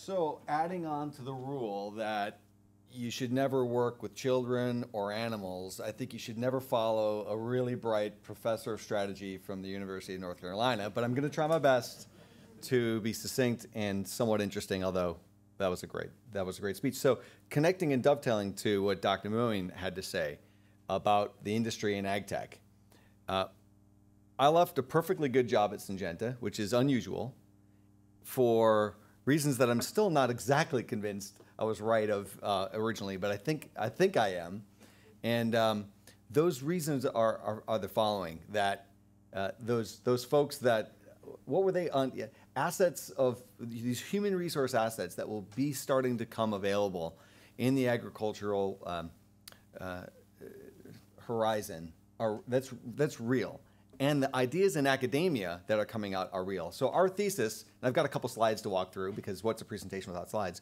So adding on to the rule that you should never work with children or animals, I think you should never follow a really bright professor of strategy from the University of North Carolina, but I'm going to try my best to be succinct and somewhat interesting, although that was a great speech. So connecting and dovetailing to what Dr. Moeen had to say about the industry and AgTech, I left a perfectly good job at Syngenta, which is unusual, for reasons that I'm still not exactly convinced I was right of originally, but I think I am. And those reasons are the following: that those folks that, what were they on? Yeah, assets of these human resource assets that will be starting to come available in the agricultural horizon that's real. And the ideas in academia that are coming out are real. So our thesis, and I've got a couple slides to walk through because what's a presentation without slides?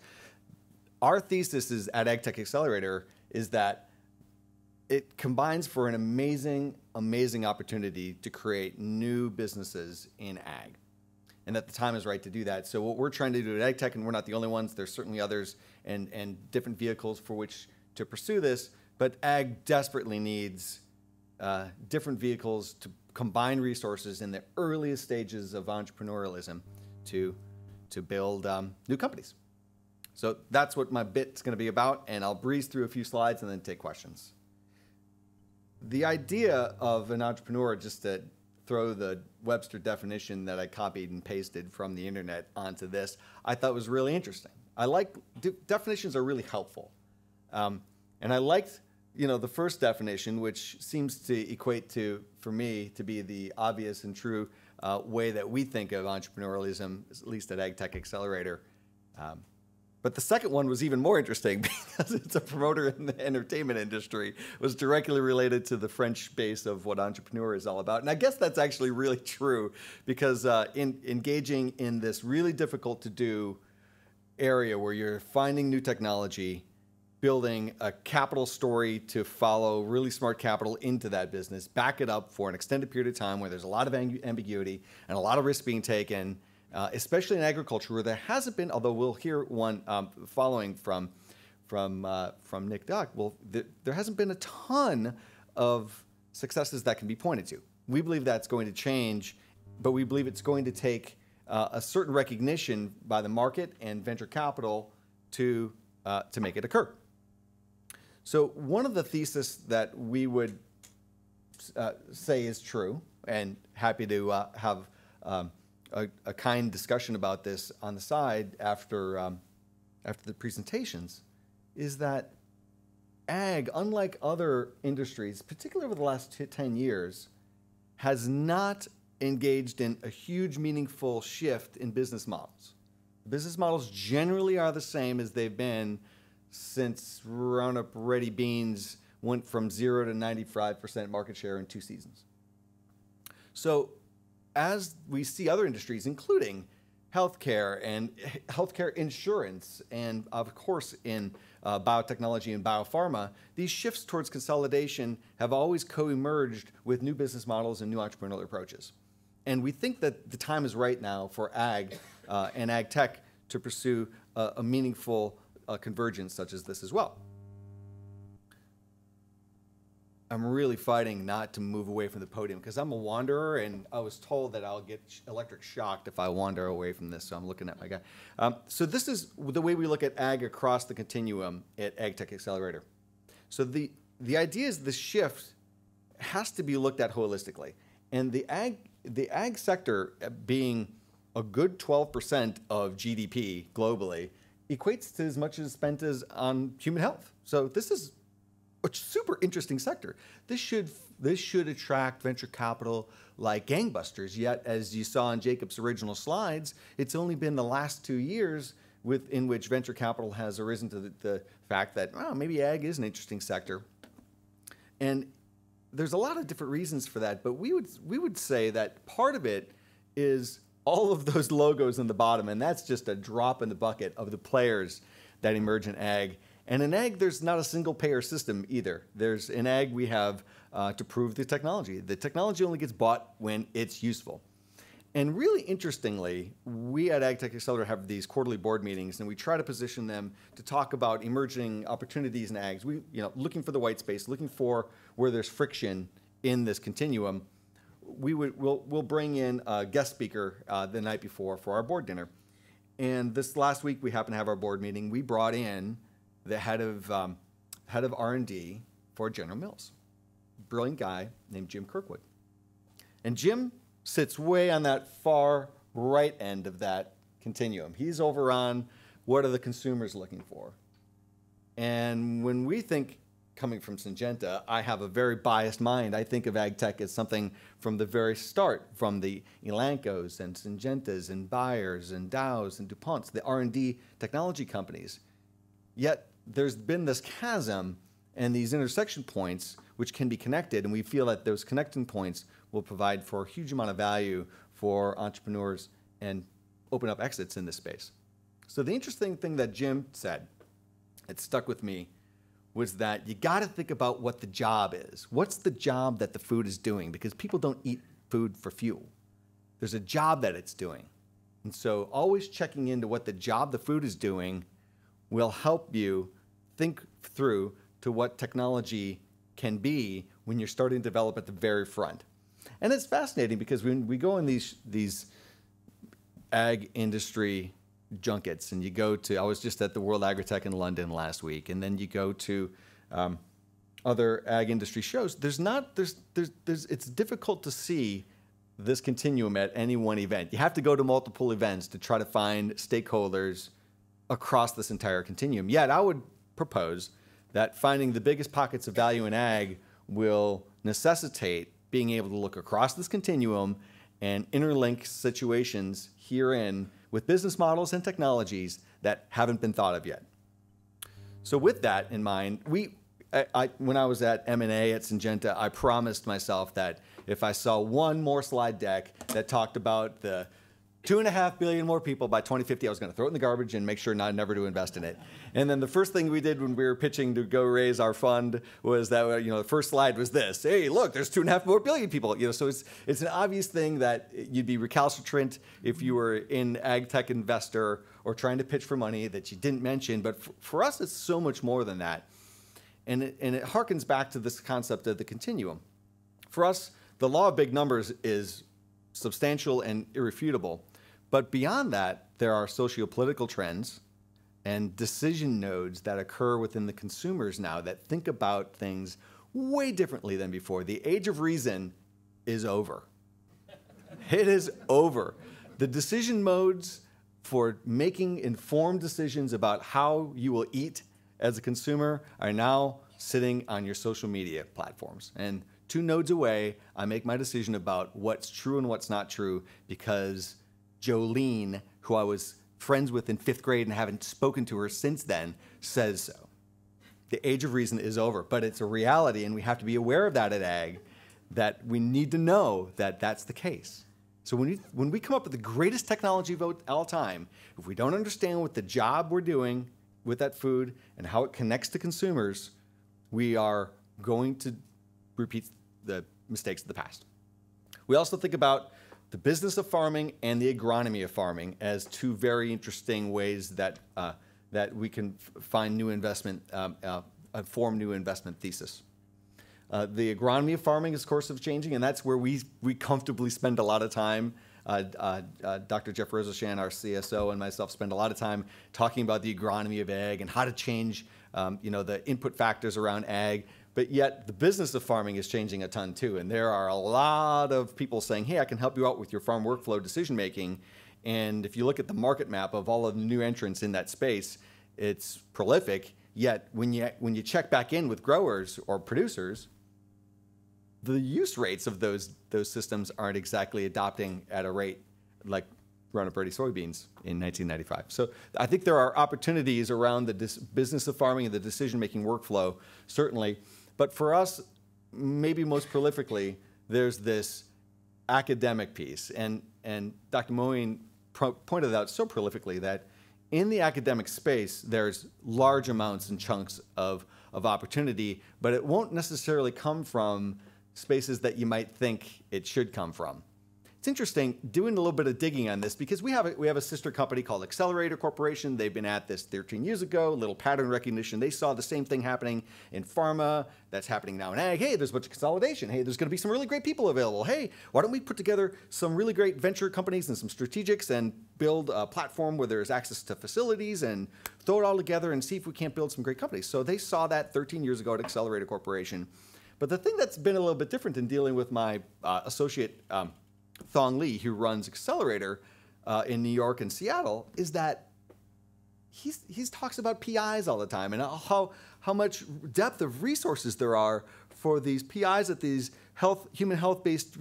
Our thesis is at AgTech Accelerator is that it combines for an amazing, amazing opportunity to create new businesses in ag. And that the time is right to do that. So what we're trying to do at AgTech, and we're not the only ones, there's certainly others and different vehicles for which to pursue this, but ag desperately needs different vehicles to combine resources in the earliest stages of entrepreneurialism to build new companies. So that's what my bit's going to be about, and I'll breeze through a few slides and then take questions. The idea of an entrepreneur, just to throw the Webster definition that I copied and pasted from the internet onto this, I thought was really interesting. I like definitions are really helpful, and I liked the first definition, which seems to equate to, for me, to be the obvious and true way that we think of entrepreneurialism, at least at AgTech Accelerator. But the second one was even more interesting because it's a promoter in the entertainment industry. It was directly related to the French base of what entrepreneur is all about. And I guess that's actually really true because in engaging in this really difficult to do area where you're finding new technology, building a capital story to follow really smart capital into that business, back it up for an extended period of time where there's a lot of ambiguity and a lot of risk being taken, especially in agriculture where there hasn't been, although we'll hear one following from Nick Duck, there hasn't been a ton of successes that can be pointed to. We believe that's going to change, but we believe it's going to take a certain recognition by the market and venture capital to make it occur. So one of the theses that we would say is true, and happy to have a kind discussion about this on the side after the presentations, is that ag, unlike other industries, particularly over the last 10 years, has not engaged in a huge, meaningful shift in business models. Business models generally are the same as they've been since Roundup Ready beans went from 0 to 95% market share in 2 seasons. So as we see other industries, including healthcare and healthcare insurance, and of course in biotechnology and biopharma, these shifts towards consolidation have always co-emerged with new business models and new entrepreneurial approaches. And we think that the time is right now for ag and ag tech to pursue a meaningful convergence such as this as well. I'm really fighting not to move away from the podium because I'm a wanderer, and I was told that I'll get electric shocked if I wander away from this, so I'm looking at my guy. So this is the way we look at ag across the continuum at AgTech Accelerator. So the idea is the shift has to be looked at holistically, and the ag sector being a good 12% of GDP globally equates to as much as spent as on human health. So this is a super interesting sector. This should attract venture capital like gangbusters. Yet, as you saw in Jacob's original slides, it's only been the last 2 years in which venture capital has arisen to the fact that maybe ag is an interesting sector. And there's a lot of different reasons for that, but we would say that part of it is all of those logos in the bottom, and that's just a drop in the bucket of the players that emerge in ag. And in ag, there's not a single payer system either. In ag, we have to prove the technology. The technology only gets bought when it's useful. And really interestingly, we at AgTech Accelerator have these quarterly board meetings, and we try to position them to talk about emerging opportunities in ags. Looking for the white space, looking for where there's friction in this continuum. We'll bring in a guest speaker the night before for our board dinner. And this last week, we happened to have our board meeting. We brought in the head of R&D for General Mills, brilliant guy named Jim Kirkwood. And Jim sits way on that far right end of that continuum. He's over on what are the consumers looking for. And when we think, coming from Syngenta, I have a very biased mind. I think of AgTech as something from the very start, from the Elanco's and Syngentas and Bayers and Dow's and DuPont's, the R&D technology companies. Yet there's been this chasm and these intersection points which can be connected, and we feel that those connecting points will provide for a huge amount of value for entrepreneurs and open up exits in this space. So the interesting thing that Jim said, it stuck with me, was that you got to think about what the job is. What's the job that the food is doing? Because people don't eat food for fuel. There's a job that it's doing. And so always checking into what the job the food is doing will help you think through to what technology can be when you're starting to develop at the very front. And it's fascinating because when we go in these ag industry junkets, and you go to, I was just at the World AgriTech in London last week, and then you go to other ag industry shows, it's difficult to see this continuum at any one event. You have to go to multiple events to try to find stakeholders across this entire continuum. Yet I would propose that finding the biggest pockets of value in ag will necessitate being able to look across this continuum and interlink situations herein with business models and technologies that haven't been thought of yet. So with that in mind, when I was at M&A at Syngenta, I promised myself that if I saw one more slide deck that talked about the 2.5 billion more people by 2050, I was going to throw it in the garbage and make sure never to invest in it. And then the first thing we did when we were pitching to go raise our fund was that the first slide was this: hey, look, there's 2.5 more billion people. So it's an obvious thing that you'd be recalcitrant if you were in ag tech investor or trying to pitch for money that you didn't mention. But for us, it's so much more than that, and it harkens back to this concept of the continuum. For us, the law of big numbers is substantial and irrefutable. But beyond that, there are socio-political trends and decision nodes that occur within the consumers now that think about things way differently than before. The age of reason is over. It is over. The decision modes for making informed decisions about how you will eat as a consumer are now sitting on your social media platforms. And 2 nodes away, I make my decision about what's true and what's not true because Jolene, who I was friends with in 5th grade and haven't spoken to her since then, says so. The age of reason is over, but it's a reality, and we have to be aware of that at ag, that we need to know that that's the case. So when we come up with the greatest technology of all time, if we don't understand what the job we're doing with that food and how it connects to consumers, we are going to repeat the mistakes of the past. We also think about the business of farming and the agronomy of farming as 2 very interesting ways that we can find new investment, form new investment thesis. The agronomy of farming is, of course, changing, and that's where we comfortably spend a lot of time. Dr. Jeff Rosashan, our CSO, and myself spend a lot of time talking about the agronomy of ag and how to change the input factors around ag. But yet the business of farming is changing a ton too. And there are a lot of people saying, hey, I can help you out with your farm workflow decision making. And if you look at the market map of all of the new entrants in that space, it's prolific. Yet when you check back in with growers or producers, the use rates of those systems aren't exactly adopting at a rate like Roundup Ready soybeans in 1995. So I think there are opportunities around the business of farming and the decision-making workflow, certainly. But for us, maybe most prolifically, there's this academic piece. And Dr. Moeen pointed out so prolifically that in the academic space, there's large amounts and chunks of opportunity, but it won't necessarily come from spaces that you might think it should come from. it's interesting doing a little bit of digging on this because we have a sister company called Accelerator Corporation. They've been at this 13 years ago, little pattern recognition. They saw the same thing happening in pharma. That's happening now in ag. Hey, there's a bunch of consolidation. Hey, there's going to be some really great people available. Hey, why don't we put together some really great venture companies and some strategics and build a platform where there's access to facilities and throw it all together and see if we can't build some great companies. So they saw that 13 years ago at Accelerator Corporation. But the thing that's been a little bit different in dealing with my associate, Thong Lee, who runs Accelerator in New York and Seattle, is that he talks about PIs all the time and how much depth of resources there are for these PIs at these human health-based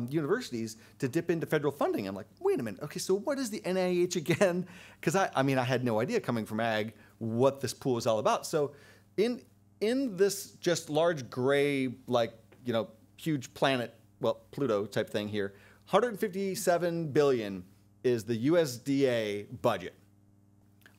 universities to dip into federal funding. I'm like, wait a minute, okay, so what is the NIH again? Because I mean, I had no idea coming from ag what this pool is all about. So in this just large gray, like, you know, huge planet, well, Pluto type thing here, 157 billion is the USDA budget.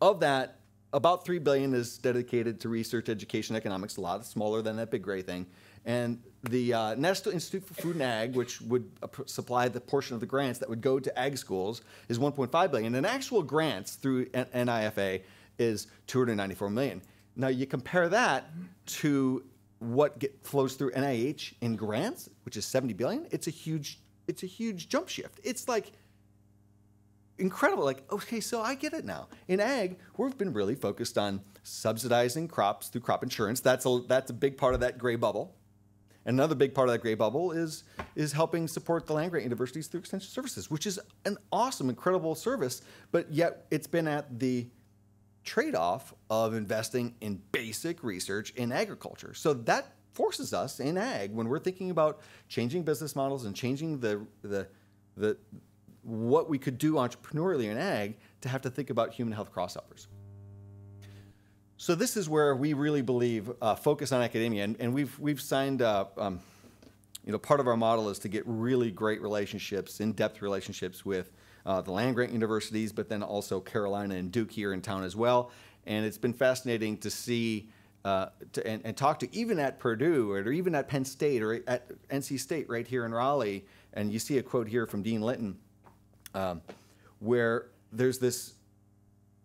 Of that, about 3 billion is dedicated to research, education, economics, a lot smaller than that big gray thing. And the National Institute for Food and Ag, which would supply the portion of the grants that would go to ag schools, is 1.5 billion. And actual grants through NIFA is 294 million. Now you compare that to what flows through NIH in grants, which is 70 billion. It's a huge jump shift. It's like incredible. Like, okay, so I get it now. In ag, we've been really focused on subsidizing crops through crop insurance. That's a big part of that gray bubble. And another big part of that gray bubble is helping support the land grant universities through extension services, which is an awesome, incredible service, but yet it's been at the trade-off of investing in basic research in agriculture. So that forces us in ag, when we're thinking about changing business models and changing what we could do entrepreneurially in ag, to have to think about human health crossovers. So this is where we really believe focus on academia, and we've signed you know, part of our model is to get really great relationships, in-depth relationships with the land grant universities, but then also Carolina and Duke here in town as well. And it's been fascinating to see and talk to, even at Purdue or even at Penn State or at NC State right here in Raleigh. And you see a quote here from Dean Litton, where there's this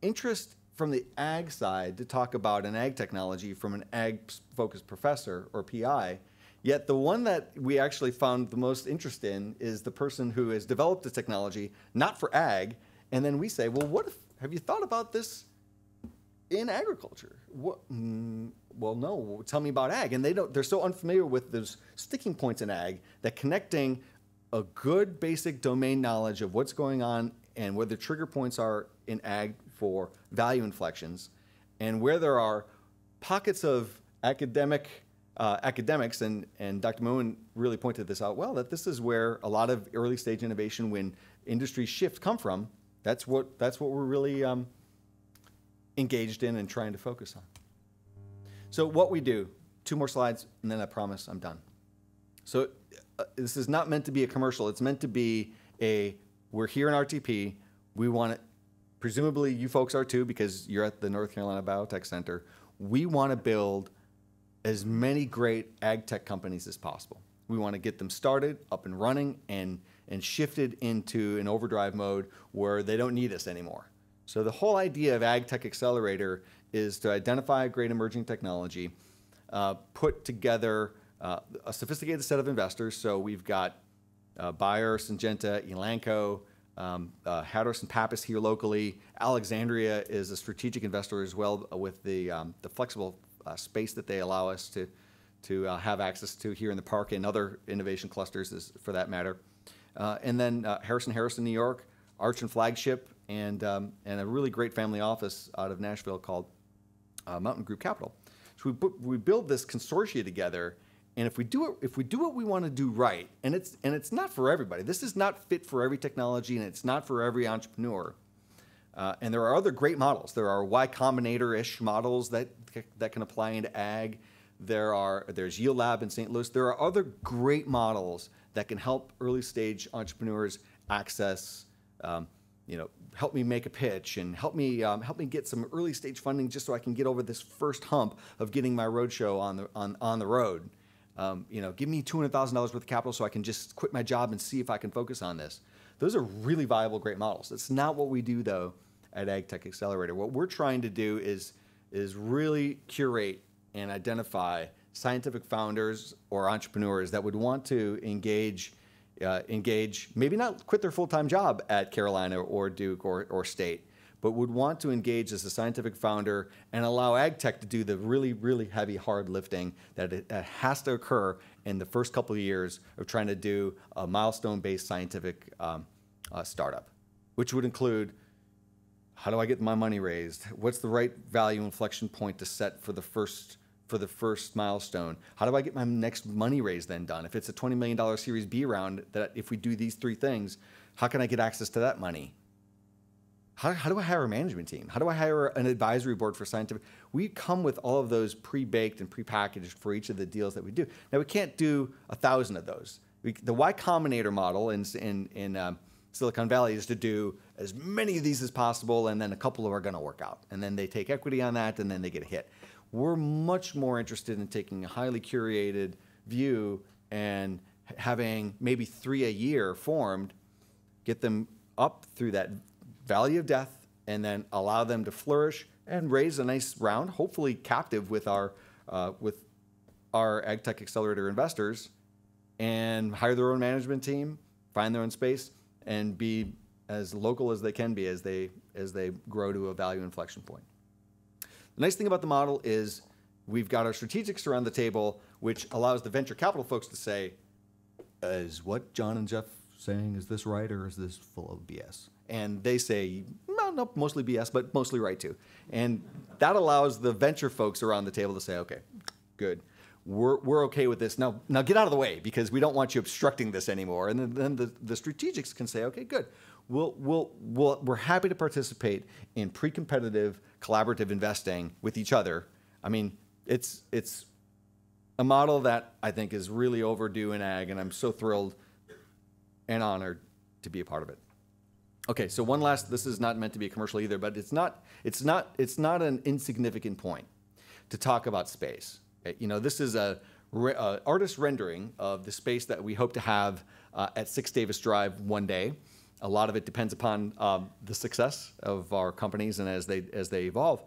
interest from the ag side to talk about an ag technology from an ag-focused professor or PI. Yet the one that we actually found the most interest in is the person who has developed the technology, not for ag. And then we say, well, have you thought about this in agriculture? What? Well, no, tell me about ag. And they're so unfamiliar with those sticking points in ag that connecting a good basic domain knowledge of what's going on and where the trigger points are in ag for value inflections, and where there are pockets of academics, and Dr. Moen really pointed this out well, that this is where a lot of early stage innovation, when industry shifts come from. That's what we're really engaged in and trying to focus on. So what we do, 2 more slides, and then I promise I'm done. So this is not meant to be a commercial. It's meant to be we're here in RTP. We want it, presumably you folks are too, because you're at the North Carolina Biotech Center. We want to build as many great ag tech companies as possible. We want to get them started, up and running, and shifted into an overdrive mode where they don't need us anymore. So the whole idea of AgTech Accelerator is to identify a great emerging technology, put together a sophisticated set of investors. So we've got Bayer, Syngenta, Elanco, Hatteras and Pappas here locally. Alexandria is a strategic investor as well, with the flexible space that they allow us to have access to here in the park and other innovation clusters, for that matter. And then Harrison in New York, Arch and Flagship, and a really great family office out of Nashville called Mountain Group Capital. So we build this consortia together, and if we do what we want to do right, and it's not for everybody. This is not fit for every technology, and it's not for every entrepreneur. And there are other great models. There are Y Combinator-ish models that can apply into ag. There's Yield Lab in St. Louis. There are other great models that can help early stage entrepreneurs access, help me make a pitch and help me get some early stage funding just so I can get over this first hump of getting my roadshow on the road. Give me $200,000 worth of capital so I can just quit my job and see if I can focus on this. Those are really viable, great models. It's not what we do, though, at AgTech Accelerator. What we're trying to do is really curate and identify scientific founders or entrepreneurs that would want to engage, maybe not quit their full-time job at Carolina or Duke or State, but would want to engage as a scientific founder and allow AgTech to do the really, really heavy, hard lifting that has to occur in the first couple of years of trying to do a milestone-based scientific startup, which would include, how do I get my money raised? What's the right value inflection point to set for the first milestone? How do I get my next money raise then done? If it's a $20 million Series B round, that if we do these 3 things, how can I get access to that money? How do I hire a management team? How do I hire an advisory board for scientific? We come with all of those pre-baked and pre-packaged for each of the deals that we do. Now, we can't do 1,000 of those. The Y Combinator model in Silicon Valley is to do as many of these as possible, and then a couple are going to work out. And then they take equity on that, and then they get a hit. We're much more interested in taking a highly curated view and having maybe 3 a year formed, get them up through that valley of death, and then allow them to flourish and raise a nice round, hopefully captive with our AgTech Accelerator investors, and hire their own management team, find their own space, and be as local as they can be as they grow to a value inflection point. The nice thing about the model is we've got our strategics around the table, which allows the venture capital folks to say, is what John and Jeff saying, is this right, or is this full of BS? And they say, no, mostly BS, but mostly right too. And that allows the venture folks around the table to say, okay, good. We're okay with this. Now get out of the way, because we don't want you obstructing this anymore. And then the strategics can say, okay, good. We're happy to participate in pre-competitive, collaborative investing with each other. I mean, it's a model that I think is really overdue in ag, and I'm so thrilled and honored to be a part of it. Okay, so one last. This is not meant to be a commercial either, but it's not an insignificant point to talk about space. This is a artist rendering of the space that we hope to have at 6 Davis Drive one day. A lot of it depends upon the success of our companies and as they evolve.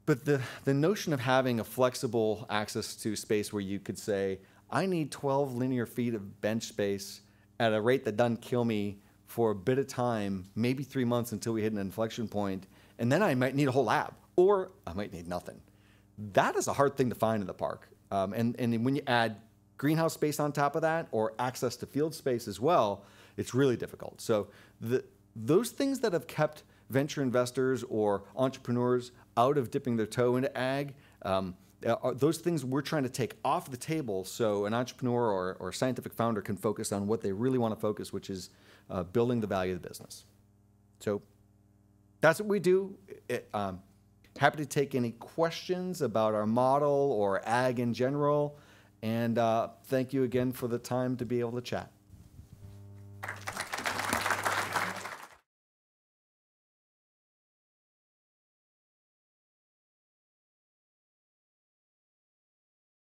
But the notion of having a flexible access to space where you could say, I need 12 linear feet of bench space at a rate that doesn't kill me for a bit of time, maybe 3 months until we hit an inflection point, and then I might need a whole lab, or I might need nothing. That is a hard thing to find in the park. And when you add greenhouse space on top of that, or access to field space as well, it's really difficult. So those things that have kept venture investors or entrepreneurs out of dipping their toe into ag, those things we're trying to take off the table so an entrepreneur or scientific founder can focus on what they really want to focus, which is building the value of the business. So that's what we do. Happy to take any questions about our model or ag in general. And thank you again for the time to be able to chat.